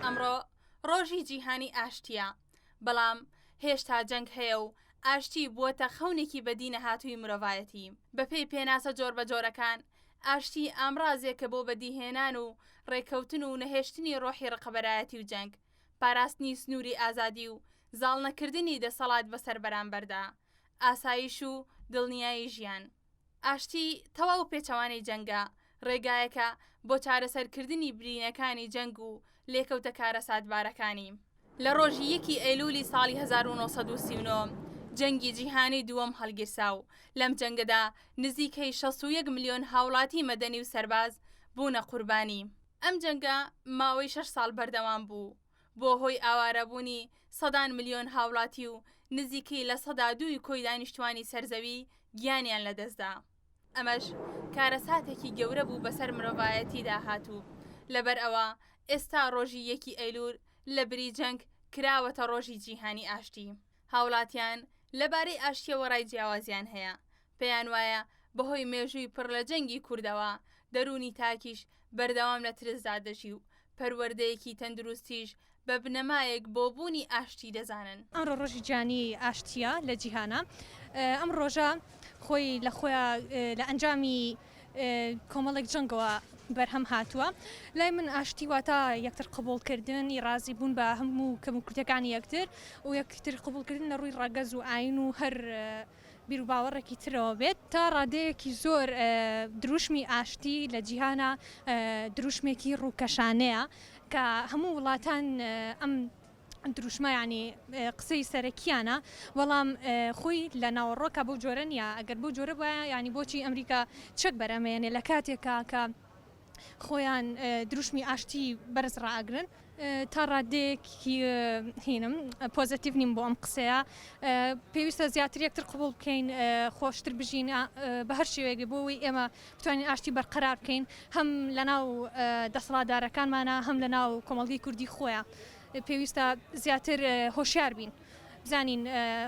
ئەمڕۆ ڕۆژی جیهانی ئاشتیە، بەڵام هێشتا جەنگ هەیە و ئاشتی بووەتە خەونێکی بەدی نەهاتووی مرۆڤایەتی. بەپێی پێناسە جۆر بە جۆرەکان، ئاشتی ئامرازێکە بۆ بەدیهێنان و ڕێکەوتن و نەهێشتنی ڕۆحی ڕقەبەرایەتی و جەنگ، پاراستنی سنووری ئازادی و زاڵنەکردنی دەسەڵات بەسەر بەرامبەردا، ئاسایش و دڵنیایی ژیان. ئاشتی تەواو پێچەوانی جەنگە، ڕێگایەکە بۆ چارەسەرکردنی برینەکانی جەنگ و لێکەوتە کارە ساتبارەکانی. لە ڕۆژی 1 ئەیلولی ساڵی 1939 جەنگی جیهانی دووەم هەڵگیرسا و لەم جەنگەدا نزیکەی 61 ملیۆن هاوڵاتی مەدەنی و سەرباز بوونە قوربانی. ئەم جەنگە ماوەی 6 ساڵ بەردەوام بوو، بۆ هۆی ئاوارەبوونی سەدان ملیۆن هاوڵاتی و نزیکەی لە 102 کۆی دانیشتوانی سەرزەوی گیانیان لەدەستدا. ئەمەش کارەساتێکی گەورە بوو بەسەر مرۆڤایەتیدا هاتوو. لەبەر ئەوە ئێستا ڕۆژی 1 ئەیلول لە بری جەنگ کراوەتە ڕۆژی جیهانی ئاشتی. هاوڵاتیان لەبارەی ئاشتیەوە ڕای جیاوازیان هەیە، پێیان وایە بەهۆی مێژووی پڕ لە جەنگی کوردەوە دەرونی تاکیش بەردەوام لە ترسدا دەژی و پەروەردەیەکی تەندروستیش بە بنەمایەک بۆ بوونی ئاشتی دەزانن. ئەمڕۆ ڕۆژی جیهانی ئاشتیە لە جیهانە. ئەم ڕۆژە خۆی لە خۆیان لە ئەنجامی کۆمەڵێک جەنگەوە بەرهەم هاتووە. لای من ئاشتی واتە یەکتر قبولکردنی ڕازی بوون بە هەموو کەموکردەکانی یەکتر و یەکتر قبولکردن لە ڕووی ڕەگەز و ئاین و هەر بیر و باوەڕێکی ترەوە بێت تا ڕادەیەکی زۆر دروشمی ئاشتی لە جیهانە دروشمێکی ڕووکەشانەیە کە هەموو وڵاتان ئەم دروشمەیانی قسەی سەرەکیانە، بەڵام خۆی لە ناوەڕۆکە بۆ جۆرە نیە. ئەگەر بۆ جۆرە بە ینی بۆچی ئەمریکا چەک بەرەمێنێ لە کاتێکا کە خۆیان دروشمی ئاشتی بەرز ڕائگرن. تا ڕادەیەکی هینم پۆزتیڤ نیم بۆ ئەم قسەیە، پێویستە زیاتر یەکتر قبول بکەین، خۆشتر بژینە بە هەر شێوەیەک بۆەوەی ئێمە بتوانین ئاشتی بەرقەرار بکەین، هەم لە ناو دەسەڵاتدارەکانمانە هەم لە ناو کۆمەڵگەی کوردی خۆیان. پێویستە زیاتر هۆشیار بین، بزانین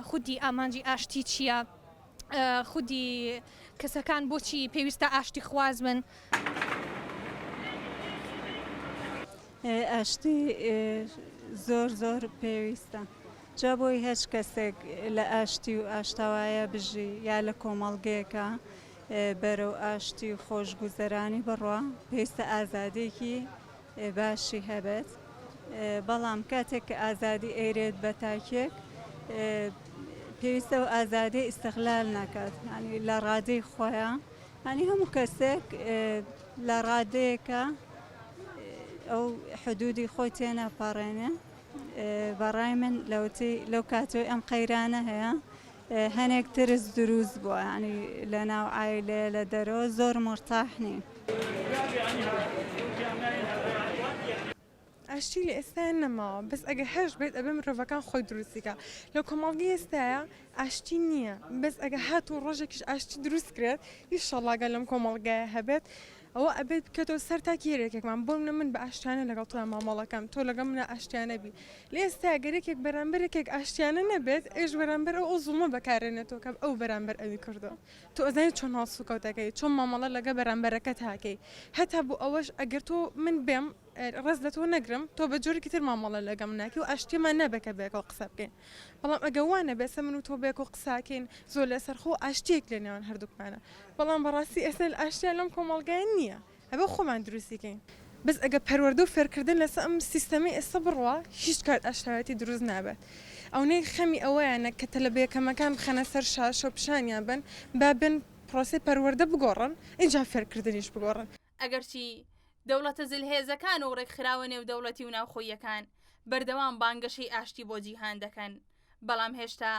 خودی ئامانجی ئاشتی چییە، خودی کەسەکان بۆچی پێویستە ئاشتی خواز بن. ئاشتی زۆر زۆر پێویستە، جا بۆی هیچ کەسێک لە ئاشتی و ئاشتاوایە بژی یا لە کۆمەڵگەیەکە بەرەو ئاشتی و خۆشگوزەرانی بڕوا پێویستە ئازادێکی باشی هەبێت. بەڵام کاتێک کە ئازادی ئەیرێت بە تاکێک پێویستە و ئازادی ئیستیغلال ناکات، ینی لە ڕادەی خۆیان، ینی هەموو کەسێک لە ڕادەیەکە ئەو حدودی خۆی تێناپەڕێنێ. بەڕای من لەو کاتەوەی ئەم قەیرانە هەیە هەنێک ترس دروست بووە، ینی لە ناو عایلێ لە دەرەوە زۆر مرتاح نین. ئاشتی لە ئێستایان نەماوە، بەس ئەگە هەش بێت ئەبێ مرۆڤەکان خۆی دروستیکە. لە کۆمەڵگەی ئێستایە ئاشتی نییە، بەس ئەگە هاتوو ڕۆژێکیش ئاشتی دروست کرێت ئینشەڵڵا لەم کۆمەڵگایە هەبێت ئەوە ئەبێت بکەتەوە سەر تاکیێرێکێکمان بۆ من بە ئاشتیانە لەگەڵ تۆ مامەڵەکەم، تۆ لەگەڵ منە ئاشتیانە بی. لە ئێستا گەرێکێک بەرامبەرێکێک ئاشتیانە نەبێت ئێش بەرامبەر ئەو زوڵمە بەکارێنێتەوە کە ئەو بەرامبەر ئەوی کردو. تۆ ئەزانیت چۆن هەڵسوکەوتەکەی، چۆن مامەڵە لەگە بەرامبەرەکە تاکەی. هەتا بۆ ئەوەش ئەگەر تۆ من بێم ڕز لە تۆ نەگرم، تۆ بە جۆرێکی تر مامەڵە لەگەم ناکی و ئاشتیمان نەبێکە بێکەوە قسە بکەین. بەڵام ئەگە وانە بێسە من و تۆ بێکەوە قساکەین زۆر لەسەرخۆ ئاشتێک لە نێوان هەردووکمانە. بەڵام بەڕاستی ئێستا ئاشتیان لەم کۆمەڵگایە نییە، ئەبێ خۆمان دروستیکەین. بەس ئەگە پەروەردە و فێرکردن لەسەر ئەم سیستەمی ئێستا بڕوا هیچ کات ئاشتاوەتی دروست نابێت. ئەوەی خەمی ئەوەیانە کە تەلەبەیەکەمەکان بخەنە سەر شاشە و پیشانیان بن با بن پرۆسی پەروەردە بگۆڕن، اینجا فێرکردنیش بگۆڕن. ئەگەرچی دەوڵەتە زلهێزەکان و ڕێکخراوە نێودەوڵەتی و ناوخۆیەکان بەردەوام بانگەشەی ئاشتی بۆ جیهان دەکەن، بەڵام هێشتا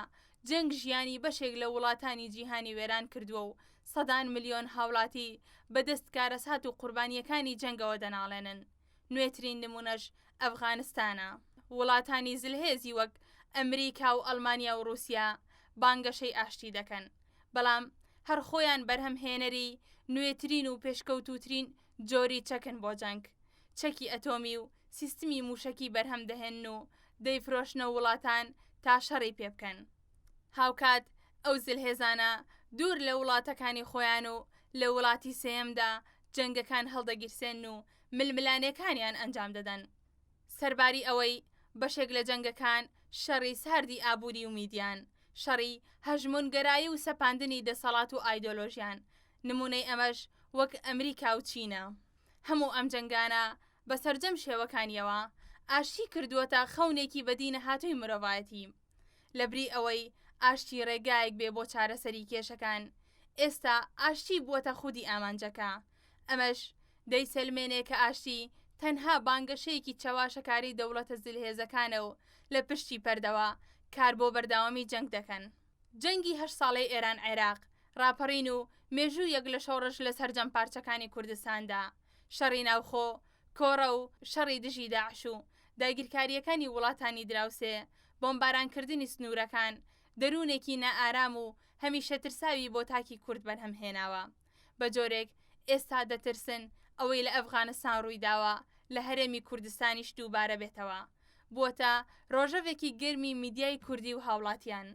جەنگ ژیانی بەشێک لە وڵاتانی جیهانی وێران کردووە و سەدان ملیۆن هاوڵاتی بەدەست کارەسات و قوربانیەکانی جەنگەوە دەناڵێنن. نوێترین نمونەش ئەفغانستانە. وڵاتانی زلهێزی وەک ئەمریکا و ئەڵمانیا و رووسیا بانگەشەی ئاشتی دەکەن، بەڵام هەر خۆیان بەرهەم هێنەری نوێترین و پێشکەوتوترین جۆری چەکن بۆ جەنگ، چەکی ئەتۆمی و سیستمی موشەکی بەرهەم دەهێن و دەیفرۆشنە وڵاتان تا شەڕی پێ بکەن. هاوکات ئەو زلهێزانە دوور لە وڵاتەکانی خۆیان و لە وڵاتی سێیەمدا جەنگەکان هەڵدەگیرسێن و ململانەکانیان ئەنجام دەدەن. سەرباری ئەوەی بەشێک لە جەنگەکان شەڕی ساردی ئابووری و میدیان، شەڕی هەژمونگەرایی و سەپاندنی دەسەڵات و ئایدۆلۆژیان، نمونەی ئەمەش وەک ئەمریکا و چینە. هەموو ئەم جەنگانە بە سەرجەم شێوەکانیەوە ئاشتی کردووەتە خەونێکی بەدینە هاتووی مرۆڤایەتی. لەبری ئەوەی ئاشتی ڕێگایەک بێ بۆ چارەسەری کێشەکان، ئێستا ئاشتی بووەتە خودی ئامانجەکە. ئەمەش دەیسەلمێنێ کە ئاشتی تەنها بانگەشەیەکی چاواشەکاری دەوڵەتە زلهێزەکانە و لە پشتی پەردەوە کار بۆ بەرداوامی جەنگ دەکەن. جەنگی 8 ساڵەی ئێران عێراق ڕاپەڕین و مێژوو یەک لە شەڕش لە سەرجەم پارچەکانی کوردستاندا، شەڕی ناوخۆ، کۆڕە و شەڕی دژی داعش و داگیرکاریەکانی وڵاتانی دراوسێ، بۆمبارانکردنی سنوورەکان، دەروونێکی نائارام و هەمیشە ترساوی بۆ تاکی کورد بەرهەم هێناوە. بە جۆرێک ئێستا دەترسن ئەوەی لە ئەفغانستان ڕوویداوە لە هەرێمی کوردستانیش دووبارە بێتەوە. بووەتە ڕۆژەوێکی گەرمی میدیای کوردی و هاوڵاتیان.